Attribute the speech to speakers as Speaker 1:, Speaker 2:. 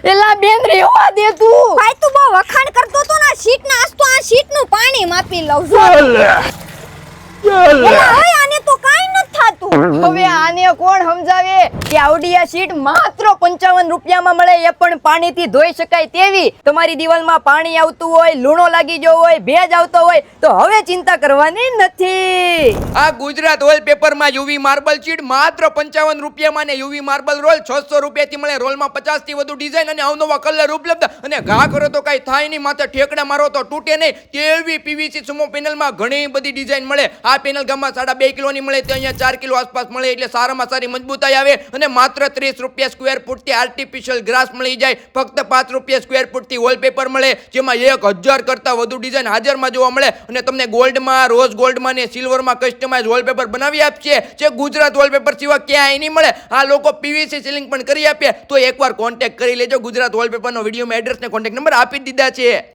Speaker 1: એલા બેન રેવા દે તું.
Speaker 2: ભાઈ તું બહુ વખાણ કરતો તો ને શીટ ના આજ તો આ શીટ નું પાણી માપી લઉં છું. એલા હવે આને તો કાઈ ન થાતું.
Speaker 1: હવે આને કોણ સમજાવે કે આવડી આ શીટ માત્ર 55 રૂપિયામાં મળે, એ પણ પાણીથી ધોઈ શકાય તેવી. તમારી દિવાલમાં પાણી આવતું હોય, લૂણો લાગી ગયો હોય, ભેજ આવતો હોય તો હવે ચિંતા કરવાની નથી.
Speaker 3: આ ગુજરાત વોલપેપરમાં યુવી માર્બલ શીટ માત્ર 55 રૂપિયામાં ને યુવી માર્બલ રોલ 600 રૂપિયાથી મળે. રોલમાં 50 થી વધુ ડિઝાઇન અને અવનવા કલર ઉપલબ્ધ. અને ઘા કરો તો કઈ થાય નહીં, માત્ર ઠેકડા મારો તો તૂટે નહીં તેવી પીવીસી સુમો પેનલમાં ઘણી બધી ડિઝાઇન મળે. આ પેનલ ગામમાં 2.5 કિલોની મળે તે અહીંયા 4 કિલો આસપાસ મળે, એટલે સારામાં સારી મજબૂતાઈ આવે. અને માત્ર 30 રૂપિયા સ્ક્વેર ફૂટથી આર્ટિફિશિયલ ગ્રાસ મળી જાય. ફક્ત 5 રૂપિયા સ્ક્વેર ફૂટથી વોલપેપર મળે, જેમાં 1000 કરતા વધુ ડિઝાઇન હાજરમાં જોવા મળે. અને તમને ગોલ્ડમાં, રોઝ ગોલ્ડમાં ને સિલ્વરમાં કસ્ટમાઇઝ વોલપેપર બનાવી આપશે, જે ગુજરાત વોલપેપર સિવાય ક્યાંય નહીં મળે. આ લોકો પીવીસી સીલિંગ પણ કરી આપે. તો એકવાર કોન્ટેક્ટ કરી લેજો. ગુજરાત વોલપેપરનો વિડીયોમાં એડ્રેસ ને કોન્ટેક્ટ નંબર આપી દીધા છે.